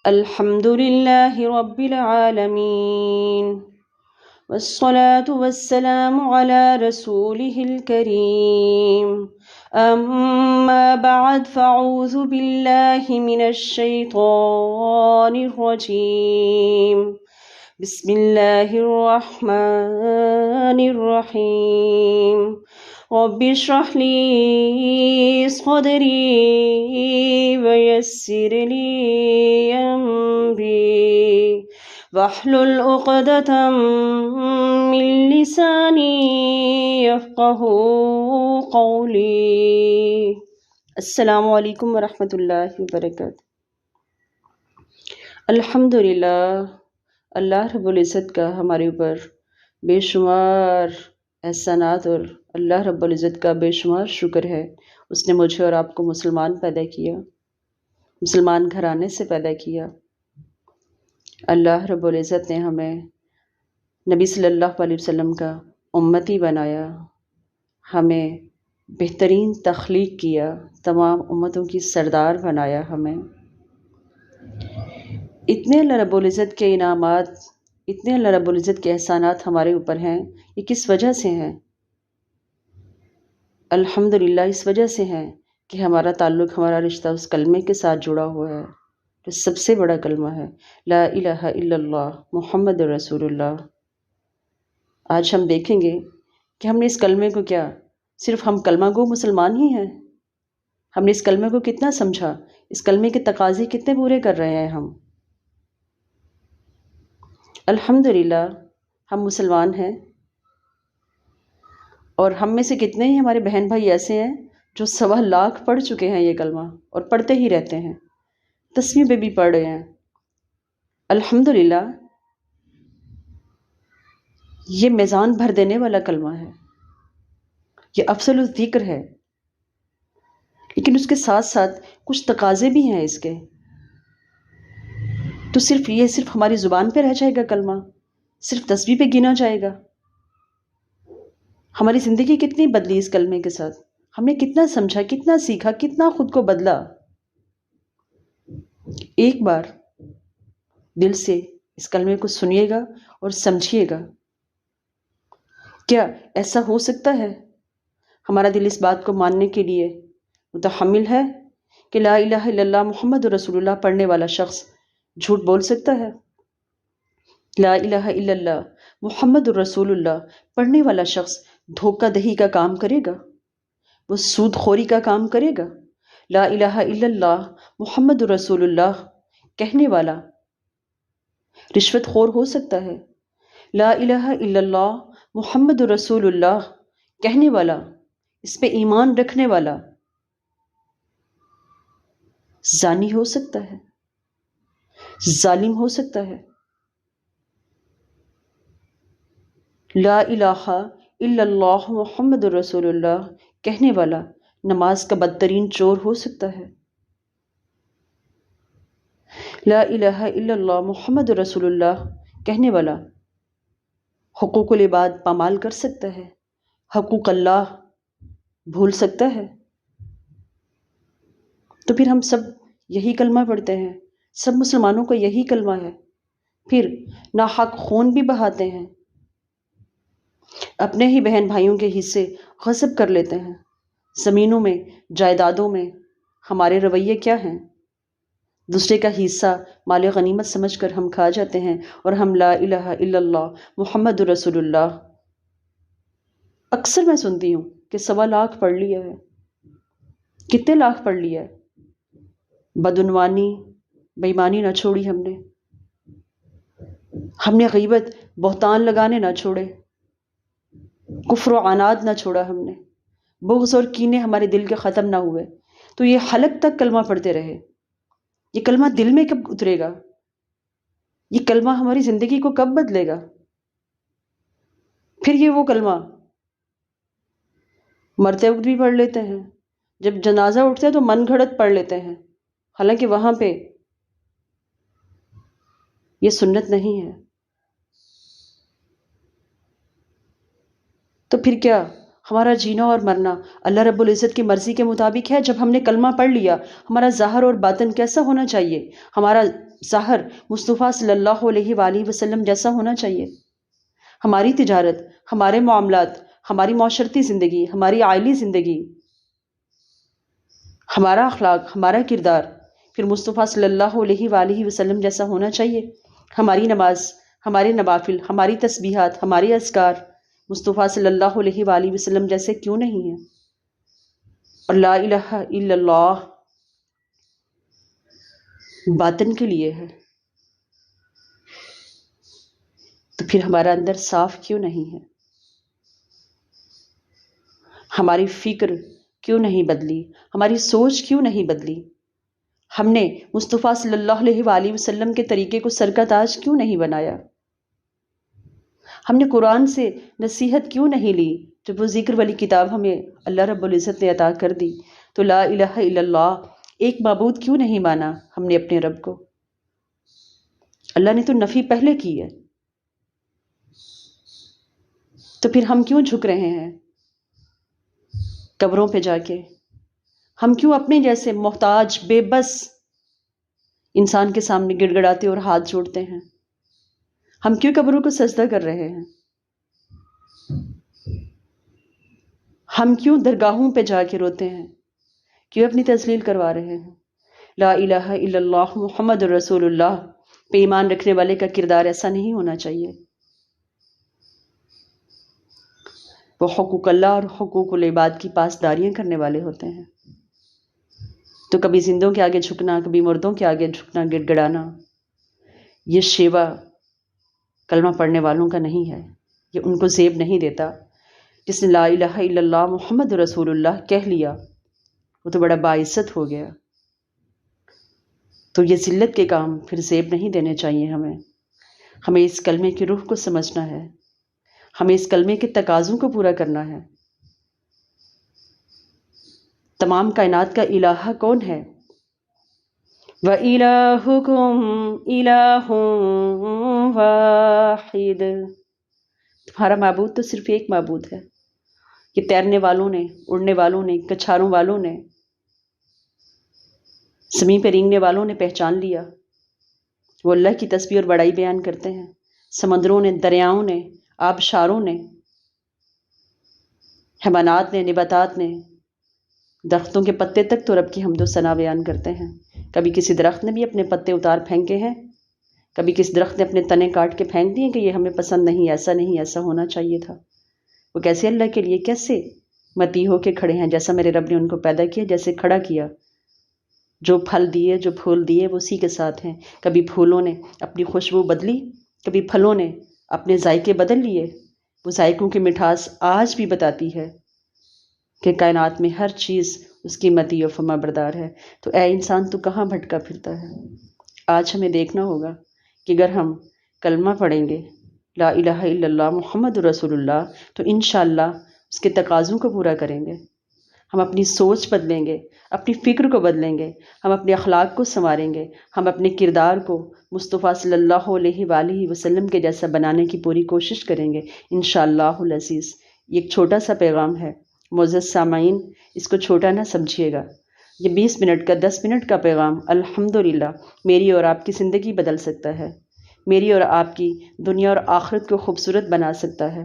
الحمد لله رب العالمين والصلاة والسلام على رسوله الكريم أما بعد فأعوذ بالله من الشيطان الرجيم بسم الله الرحمن الرحيم رب اشرح لي صدري ويسر لي أمري واحلل عقدة من لساني يفقهوا قولي۔ السلام علیکم ورحمۃ اللہ وبرکاتہ۔ الحمدللہ، اللہ رب العزت کا ہمارے اوپر بے شمار احسانات اور اللہ رب العزت کا بے شمار شکر ہے۔ اس نے مجھے اور آپ کو مسلمان پیدا کیا، مسلمان گھرانے سے پیدا کیا۔ اللہ رب العزت نے ہمیں نبی صلی اللہ علیہ وسلم کا امتی بنایا، ہمیں بہترین تخلیق کیا، تمام امتوں کی سردار بنایا ہمیں۔ اتنے اللہ رب العزت کے انعامات، اتنے اللہ رب العزت کے احسانات ہمارے اوپر ہیں، یہ کس وجہ سے ہیں؟ الحمدللہ اس وجہ سے ہیں کہ ہمارا تعلق، ہمارا رشتہ اس کلمے کے ساتھ جڑا ہوا ہے جو سب سے بڑا کلمہ ہے، لا الہ الا اللہ محمد رسول اللہ۔ آج ہم دیکھیں گے کہ ہم نے اس کلمے کو کیا صرف ہم کلمہ گو مسلمان ہی ہیں؟ ہم نے اس کلمے کو کتنا سمجھا؟ اس کلمے کے تقاضے کتنے پورے کر رہے ہیں ہم؟ الحمدللہ ہم مسلمان ہیں، اور ہم میں سے کتنے ہی ہمارے بہن بھائی ایسے ہیں جو 1.25 لاکھ پڑھ چکے ہیں یہ کلمہ اور پڑھتے ہی رہتے ہیں، 10ویں پہ بھی پڑھ رہے ہیں۔ الحمدللہ یہ میزان بھر دینے والا کلمہ ہے، یہ افضل الذکر ہے، لیکن اس کے ساتھ ساتھ کچھ تقاضے بھی ہیں اس کے۔ تو صرف ہماری زبان پہ رہ جائے گا کلمہ؟ صرف 10ویں پہ گنا جائے گا؟ ہماری زندگی کتنی بدلی اس کلمے کے ساتھ؟ ہم نے کتنا سمجھا، کتنا سیکھا، کتنا خود کو بدلا؟ ایک بار دل سے اس کلمے کو سنیے گا اور سمجھیے گا۔ کیا ایسا ہو سکتا ہے ہمارا دل اس بات کو ماننے کے لیے متحمل ہے کہ لا الہ الا اللہ محمد رسول اللہ پڑھنے والا شخص جھوٹ بول سکتا ہے؟ لا الہ الا اللہ محمد رسول اللہ پڑھنے والا شخص دھوکہ دہی کا کام کرے گا؟ وہ سود خوری کا کام کرے گا؟ لا الہ الا اللہ محمد رسول اللہ کہنے والا رشوت خور ہو سکتا ہے؟ لا الہ الا اللہ محمد رسول اللہ کہنے والا، اس پہ ایمان رکھنے والا زانی ہو سکتا ہے، ظالم ہو سکتا ہے؟ لا الہ الا اللہ محمد رسول اللہ کہنے والا نماز کا بدترین چور ہو سکتا ہے؟ لا الہ الا اللہ محمد رسول اللہ کہنے والا حقوق العباد پامال کر سکتا ہے، حقوق اللہ بھول سکتا ہے؟ تو پھر ہم سب یہی کلمہ پڑھتے ہیں، سب مسلمانوں کا یہی کلمہ ہے، پھر ناحق خون بھی بہاتے ہیں، اپنے ہی بہن بھائیوں کے حصے غصب کر لیتے ہیں، زمینوں میں، جائیدادوں میں ہمارے رویے کیا ہیں؟ دوسرے کا حصہ مال غنیمت سمجھ کر ہم کھا جاتے ہیں، اور ہم لا الہ الا اللہ محمد رسول اللہ اکثر میں سنتی ہوں کہ 1.25 لاکھ پڑھ لیا ہے۔ کتنے لاکھ پڑھ لیا ہے؟ بدعنوانی، بےایمانی نہ چھوڑی ہم نے غیبت، بہتان لگانے نہ چھوڑے، کفر و عناد نہ چھوڑا ہم نے، بغض اور کینے ہمارے دل کے ختم نہ ہوئے۔ تو یہ حلق تک کلمہ پڑھتے رہے، یہ کلمہ دل میں کب اترے گا؟ یہ کلمہ ہماری زندگی کو کب بدلے گا؟ پھر یہ وہ کلمہ مرتے وقت بھی پڑھ لیتے ہیں، جب جنازہ اٹھتا ہے تو من گھڑت پڑھ لیتے ہیں، حالانکہ وہاں پہ یہ سنت نہیں ہے۔ تو پھر کیا ہمارا جینا اور مرنا اللہ رب العزت کی مرضی کے مطابق ہے؟ جب ہم نے کلمہ پڑھ لیا، ہمارا ظاہر اور باطن کیسا ہونا چاہیے؟ ہمارا ظاہر مصطفیٰ صلی اللہ علیہ وآلہ وسلم جیسا ہونا چاہیے۔ ہماری تجارت، ہمارے معاملات، ہماری معاشرتی زندگی، ہماری عائلی زندگی، ہمارا اخلاق، ہمارا کردار پھر مصطفیٰ صلی اللہ علیہ وآلہ وسلم جیسا ہونا چاہیے۔ ہماری نماز، ہمارے نوافل، ہماری تسبیحات، ہمارے اذکار مصطفیٰ صلی اللہ علیہ وآلہ وسلم جیسے کیوں نہیں ہیں؟ اور لا الہ الا اللہ باطن کے لیے ہے، تو پھر ہمارا اندر صاف کیوں نہیں ہے؟ ہماری فکر کیوں نہیں بدلی؟ ہماری سوچ کیوں نہیں بدلی؟ ہم نے مصطفیٰ صلی اللہ علیہ وآلہ وسلم کے طریقے کو سر کا تاج کیوں نہیں بنایا؟ ہم نے قرآن سے نصیحت کیوں نہیں لی؟ جب وہ ذکر والی کتاب ہمیں اللہ رب العزت نے عطا کر دی تو لا الہ الا اللہ ایک معبود کیوں نہیں مانا ہم نے اپنے رب کو؟ اللہ نے تو نفی پہلے کی ہے، تو پھر ہم کیوں جھک رہے ہیں قبروں پہ جا کے؟ ہم کیوں اپنے جیسے محتاج بے بس انسان کے سامنے گڑ گڑاتے اور ہاتھ جوڑتے ہیں؟ ہم کیوں قبروں کو سجدہ کر رہے ہیں؟ ہم کیوں درگاہوں پہ جا کے روتے ہیں؟ کیوں اپنی تذلیل کروا رہے ہیں؟ لا الہ الا اللہ محمد رسول اللہ پہ ایمان رکھنے والے کا کردار ایسا نہیں ہونا چاہیے۔ وہ حقوق اللہ اور حقوق العباد کی پاسداریاں کرنے والے ہوتے ہیں، تو کبھی زندوں کے آگے جھکنا، کبھی مردوں کے آگے جھکنا، گڑ گڑانا، یہ شیوا کلمہ پڑھنے والوں کا نہیں ہے، یہ ان کو زیب نہیں دیتا۔ جس نے لا الہ الا اللہ محمد رسول اللہ کہہ لیا وہ تو بڑا باعزت ہو گیا، تو یہ ذلت کے کام پھر زیب نہیں دینے چاہیے ہمیں۔ ہمیں اس کلمے کی روح کو سمجھنا ہے، ہمیں اس کلمے کے تقاضوں کو پورا کرنا ہے۔ تمام کائنات کا الہ کون ہے؟ وَإِلَٰهُكُمْ إِلَٰهٌ وَاحِدٌ، تمہارا معبود تو صرف ایک معبود ہے۔ یہ تیرنے والوں نے، اڑنے والوں نے، کچھاروں والوں نے، زمین پہ رینگنے والوں نے پہچان لیا، وہ اللہ کی تسبیح اور بڑائی بیان کرتے ہیں۔ سمندروں نے، دریاؤں نے، آبشاروں نے، حیوانات نے، نباتات نے، درختوں کے پتے تک تو رب کی حمد و ثنا بیان کرتے ہیں۔ کبھی کسی درخت نے بھی اپنے پتے اتار پھینکے ہیں، کبھی کسی درخت نے اپنے تنے کاٹ کے پھینک دیے کہ یہ ہمیں پسند نہیں، ایسا نہیں، ایسا ہونا چاہیے تھا۔ وہ کیسے اللہ کے لیے کیسے متی ہو کے کھڑے ہیں؟ جیسا میرے رب نے ان کو پیدا کیا، جیسے کھڑا کیا، جو پھل دیے، جو پھول دیے، وہ اسی کے ساتھ ہیں۔ کبھی پھولوں نے اپنی خوشبو بدلی، کبھی پھلوں نے اپنے ذائقے بدل لیے۔ وہ ذائقوں کی مٹھاس آج بھی بتاتی ہے کہ کائنات میں ہر چیز اس کی متی و فما بردار ہے۔ تو اے انسان، تو کہاں بھٹکا پھرتا ہے؟ آج ہمیں دیکھنا ہوگا کہ اگر ہم کلمہ پڑھیں گے لا الہ الا اللہ محمد رسول اللہ تو انشاءاللہ اس کے تقاضوں کو پورا کریں گے۔ ہم اپنی سوچ بدلیں گے، اپنی فکر کو بدلیں گے، ہم اپنے اخلاق کو سنواریں گے، ہم اپنے کردار کو مصطفیٰ صلی اللہ علیہ وآلہ وسلم کے جیسا بنانے کی پوری کوشش کریں گے انشاءاللہ العزیز۔ یہ ایک چھوٹا سا پیغام ہے، معزز سامعین، اس کو چھوٹا نہ سمجھیے گا۔ یہ 20 منٹ کا، 10 منٹ کا پیغام الحمدللہ میری اور آپ کی زندگی بدل سکتا ہے، میری اور آپ کی دنیا اور آخرت کو خوبصورت بنا سکتا ہے۔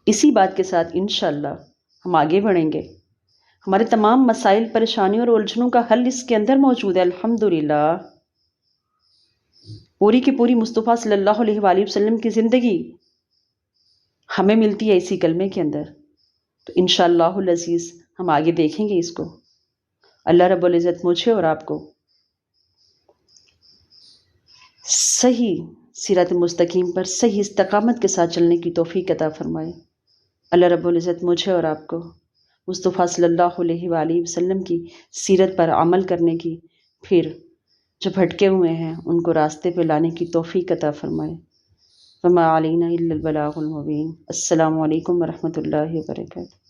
اسی بات کے ساتھ انشاءاللہ ہم آگے بڑھیں گے۔ ہمارے تمام مسائل، پریشانیوں اور الجھنوں کا حل اس کے اندر موجود ہے الحمدللہ۔ پوری کی پوری مصطفیٰ صلی اللہ علیہ وآلہ وسلم کی زندگی ہمیں ملتی ہے اسی کلمے کے اندر۔ تو انشاءاللہ العزیز ہم آگے دیکھیں گے اس کو۔ اللہ رب العزت مجھے اور آپ کو صحیح صراط مستقیم پر صحیح استقامت کے ساتھ چلنے کی توفیق عطا فرمائے۔ اللہ رب العزت مجھے اور آپ کو مصطفیٰ صلی اللہ علیہ وآلہ وسلم کی سیرت پر عمل کرنے کی، پھر جو بھٹکے ہوئے ہیں ان کو راستے پہ لانے کی توفیق عطا فرمائے۔ وما علینا الا البلاغ المبین۔ السلام علیکم ورحمۃ اللہ وبرکاتہ۔